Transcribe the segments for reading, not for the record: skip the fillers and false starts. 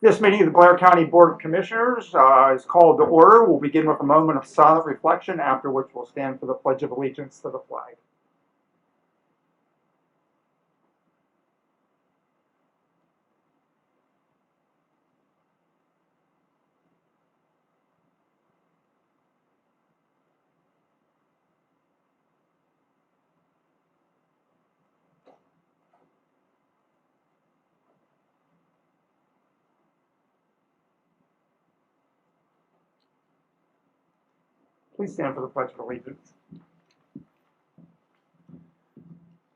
This meeting of the Blair County Board of Commissioners is called to order. We'll begin with a moment of silent reflection, after which we'll stand for the Pledge of Allegiance to the flag. Please stand for the Pledge of Allegiance.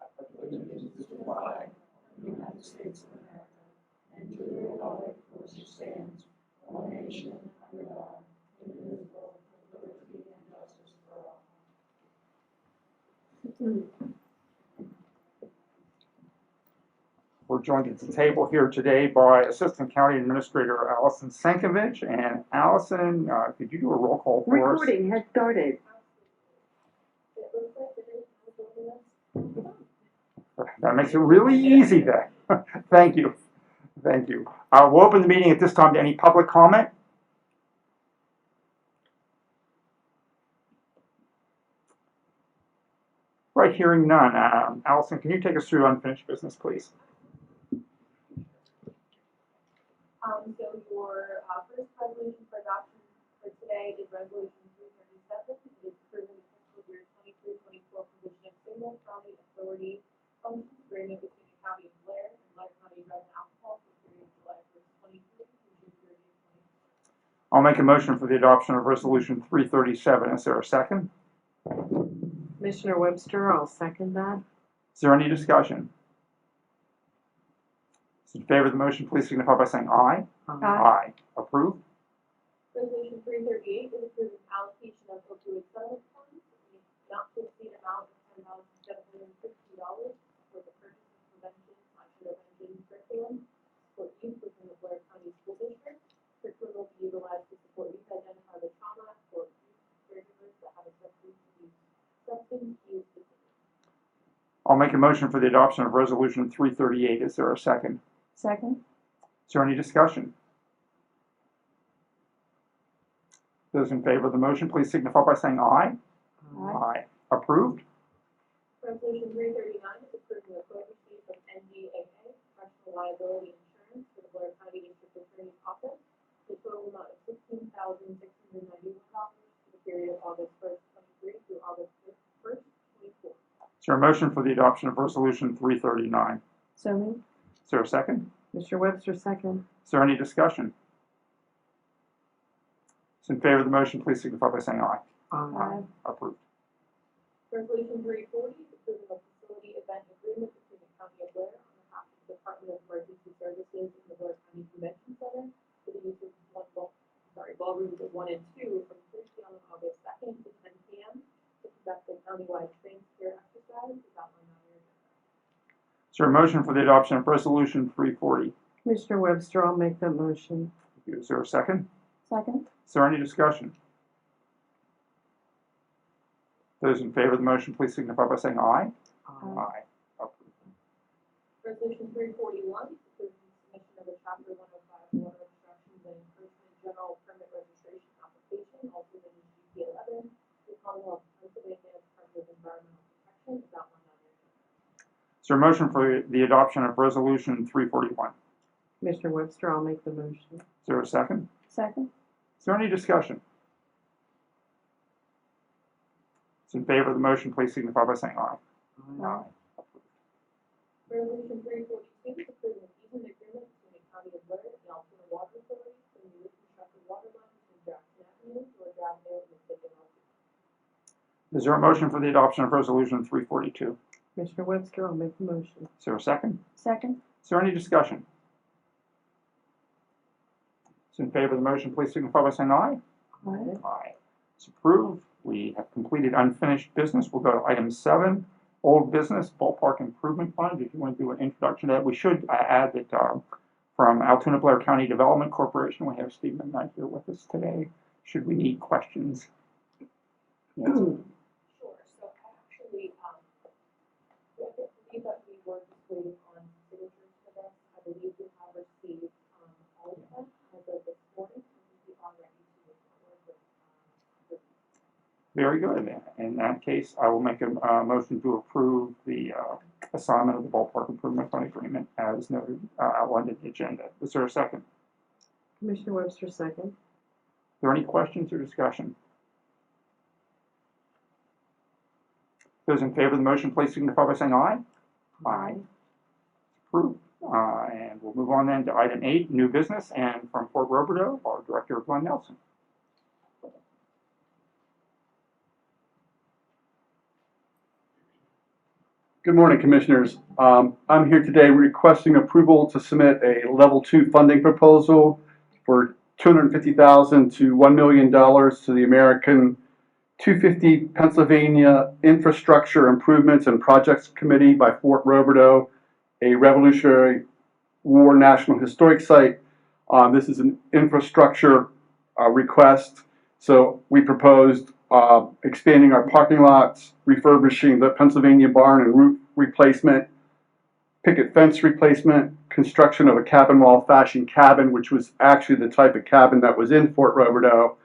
I pledge allegiance to the flag of the United States of America and to the republic for which it stands, one nation under God, indivisible, with liberty and justice for all. We're joined at the table here today by Assistant County Administrator Allison Sankovich. And Allison, could you do a roll call for us? Recording has started. That makes it really easy then. Thank you. Thank you. We'll open the meeting at this time to any public comment. Right, hearing none. Allison, can you take us through unfinished business, please? So your first resolution for adoption for today is resolution 337. It is approving the fiscal year 23-24 provision of single county authority function agreement between the county of Blair and Blair County Drug and Alcohol for the period July 1st, 23 through June 30th, 24. I'll make a motion for the adoption of resolution 337. Is there a second? Commissioner Webster, I'll second that. Is there any discussion? In favor of the motion, please signify by saying aye. Aye. Approved. Resolution 338 is approving allocation of opioid settlement funds, not to exceed amount of $10,760 for the purchase of prevention/intervention curriculum for youth within the Blair County School District. Curriculum will be utilized to support youth identify the trauma for youth caregivers that have a substance use disorder. I'll make a motion for the adoption of resolution 338. Is there a second? Second. Is there any discussion? Those in favor of the motion, please signify by saying aye. Aye. Approved. Resolution 339 is approving the quote received from NDAA professional liability insurance for the Blair County District Attorney's Office. The total amount of $16,691 for the period of August 1st, 23 through August 1st, 24. Is there a motion for the adoption of resolution 339? So moved. Is there a second? Mr. Webster, second. Is there any discussion? Those in favor of the motion, please signify by saying aye. Aye. Approved. Resolution 340 is approving a facility event agreement between the County of Blair on behalf of the Department of Emergency Services and the Blair County Convention Center for the use of ballrooms 1 and 2 from Thursday on August 2nd to 10 p.m. to conduct a countywide train care exercise as outlined on your agenda. Is there a motion for the adoption of resolution 340? Commissioner Webster, I'll make that motion. Is there a second? Second. Is there any discussion? Those in favor of the motion, please signify by saying aye. Aye. Approved. Resolution 341 is approving the submission of a Chapter 105 water obstructions and encroachment general permit registration application, also known as GP11, to the Commonwealth of Pennsylvania Department of Environmental Protection as outlined on your agenda. Is there a motion for the adoption of resolution 341? Commissioner Webster, I'll make the motion. Is there a second? Second. Is there any discussion? Those in favor of the motion, please signify by saying aye. Aye. Resolution 342 is approving an easement agreement between the County of Blair and the Altoona Water Authority for the newly constructed water line between Jackson Avenue, George Avenue, and Michigan Avenue. Is there a motion for the adoption of resolution 342? Commissioner Webster, I'll make the motion. Is there a second? Second. Is there any discussion? Those in favor of the motion, please signify by saying aye. Aye. Aye. It's approved. We have completed unfinished business. We'll go to item 7, old business, ballpark improvement fund. If you want to do an introduction to that, we should add that from Altoona Blair County Development Corporation, we have Steve McKnight here with us today. Should we need questions? Yes. Sure. So actually, I believe that we were just waiting on signatures for this. I believe we have received all of them. Very good. In that case, I will make a motion to approve the assignment of the ballpark improvement fund agreement as noted, outlined in the agenda. Is there a second? Commissioner Webster, second. Are there any questions or discussion? Those in favor of the motion, please signify by saying aye. Aye. Approved. And we'll move on then to item 8, new business, and from Fort Roberdeau, our Director, Glenn Nelson. Good morning, Commissioners. I'm here today requesting approval to submit a Level 2 funding proposal for $250,000 to $1 million to the American 250 Pennsylvania Infrastructure Improvements and Projects Committee by Fort Roberdeau, a Revolutionary War National Historic Site. This is an infrastructure request. So we proposed expanding our parking lots, refurbishing the Pennsylvania barn and roof replacement, picket fence replacement, construction of a cabin wall fashion cabin, which was actually the type of cabin that was in Fort Roberdeau,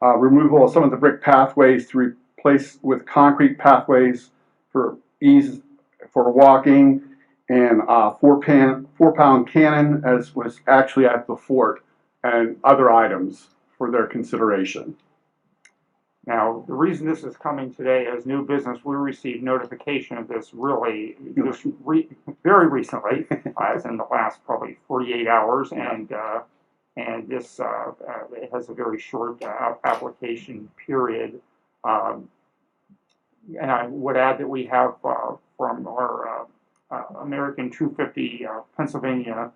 removal of some of the brick pathways to replace with concrete pathways for ease for walking, and 4-pound cannon, as was actually at the fort, and other items for their consideration. Now, the reason this is coming today as new business, we received notification of this very recently, as in the last probably 48 hours, and this it has a very short application period. And I would add that we have from our American 250 Pennsylvania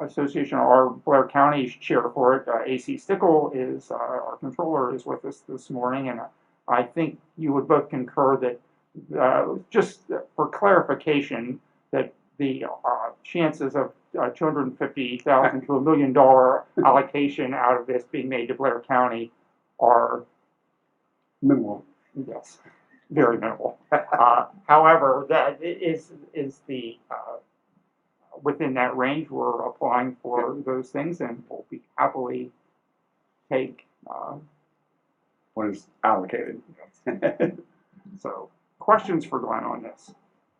Association, our Blair County chair for it, A.C. Stickle, is our controller, is with us this morning, and I think you would both concur that just for clarification, that the chances of $250,000 to $1 million allocation out of this being made to Blair County are Minimal. yes, very minimal. However, that is the within that range. We're applying for those things, and we'll be happily take What is allocated. so. Questions for Glenn on this?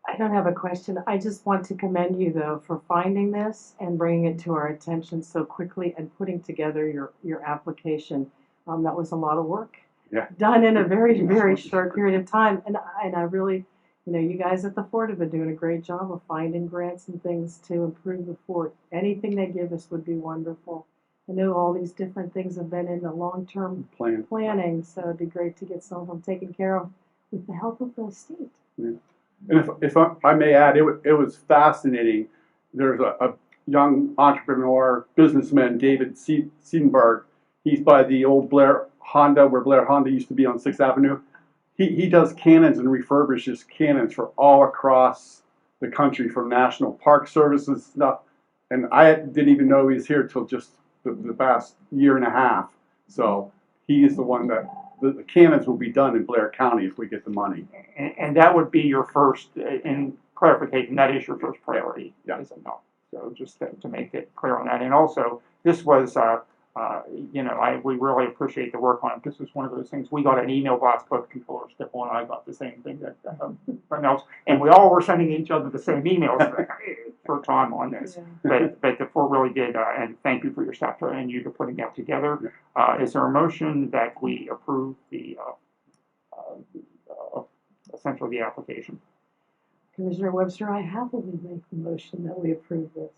I don't have a question. I just want to commend you, though, for finding this and bringing it to our attention so quickly and putting together your application. That was a lot of work. Yeah. Done in a very, very short period of time. And I really, you guys at the fort have been doing a great job of finding grants and things to improve the fort. Anything they give us would be wonderful. I know all these different things have been in the long-term planning, so it'd be great to get some of them taken care of with the help of the state. Yeah. And if I may add, it was fascinating. There's a young entrepreneur, businessman, David Siedenberg. He's by the old Blair Honda, where Blair Honda used to be on 6th Avenue. He does cannons and refurbishes cannons for all across the country, from National Park Services stuff. And I didn't even know he was here till just the past year and a half. So he is the one that the cannons will be done in Blair County if we get the money. And that would be your first, in clarification, that is your first priority, Yeah. is it not? So just to make it clear on that. And also, this was, we really appreciate the work on it. This was one of those things. We got an email blast, both Controller Stickle and I got the same thing that everyone else, and we all were sending each other the same emails for time on this. Yeah. But the fort really did, and thank you for your staff and you for putting that together. Is there a motion that we approve the essentially the application? Commissioner Webster, I happily make the motion that we approve this.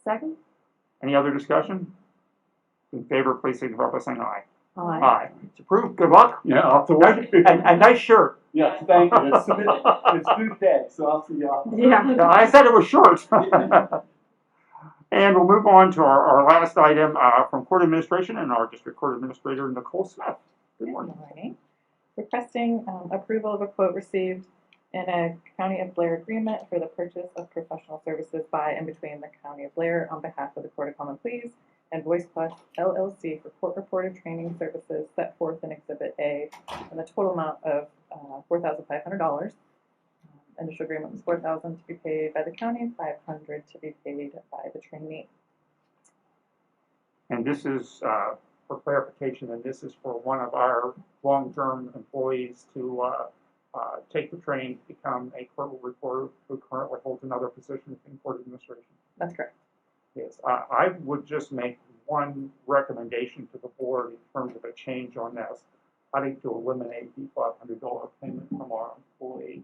Second? Any other discussion? In favor, please signify by saying aye. Aye. Aye. It's approved. Good luck. Yeah, I'll have to work. And nice shirt. Yes, thank you. It's due today, so I'll see y'all. Yeah. I said it was short. And we'll move on to our last item from Court Administration and our District Court Administrator, Nicole Smith. Good morning. Good morning. Requesting approval of a quote received in a County of Blair agreement for the purchase of professional services by and between the County of Blair on behalf of the Court of Common Pleas and Voice Plus LLC for court-reported training services set forth in Exhibit A, and the total amount of $4,500. Initial agreement was $4,000 to be paid by the county, $500 to be paid by the trainee. And this is for clarification, and this is for one of our long-term employees to take the training to become a court reporter who currently holds another position in court administration. That's correct. Yes, I would just make one recommendation to the board in terms of a change on this. I think to eliminate the $500 payment from our employee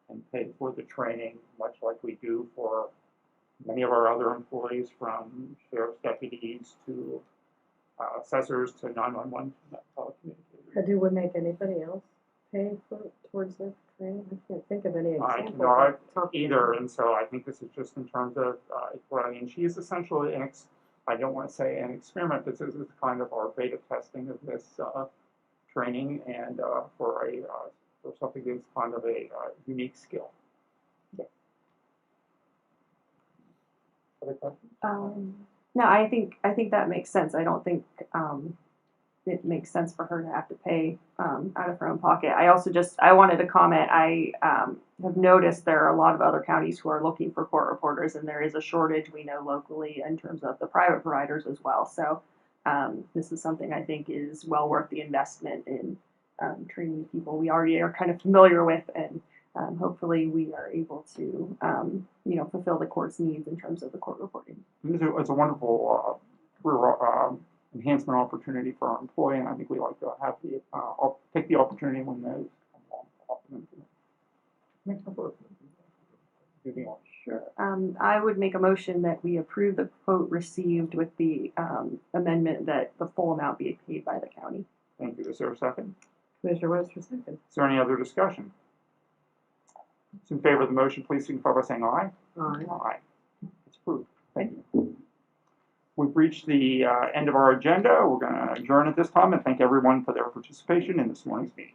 and pay for the training, much like we do for many of our other employees, from sheriff's deputies to assessors to 911 telecommunicators. Do we make anybody else pay towards their training? I can't think of any I examples. cannot Top- either, and so I think this is just in terms of equality. And she is essentially I don't want to say an experiment, but this is kind of our beta testing of this training, and for something that's kind of a unique skill. Other questions? No, I think that makes sense. I don't think it makes sense for her to have to pay out of her own pocket. I wanted to comment. I have noticed there are a lot of other counties who are looking for court reporters, and there is a shortage, we know, locally in terms of the private providers as well. So this is something I think is well worth the investment in training people we already are kind of familiar with, and hopefully we are able to fulfill the court's needs in terms of the court reporting. It's a wonderful career enhancement opportunity for our employee, and I think we like to have take the opportunity when those come along. Sure. I would make a motion that we approve the quote received with the amendment that the full amount be paid by the county. Thank you. Is there a second? Commissioner Webster, second. Is there any other discussion? Those in favor of the motion, please signify by saying aye. Aye. Aye. It's approved. Thank you. We've reached the end of our agenda. We're going to adjourn at this time and thank everyone for their participation in this morning's meeting.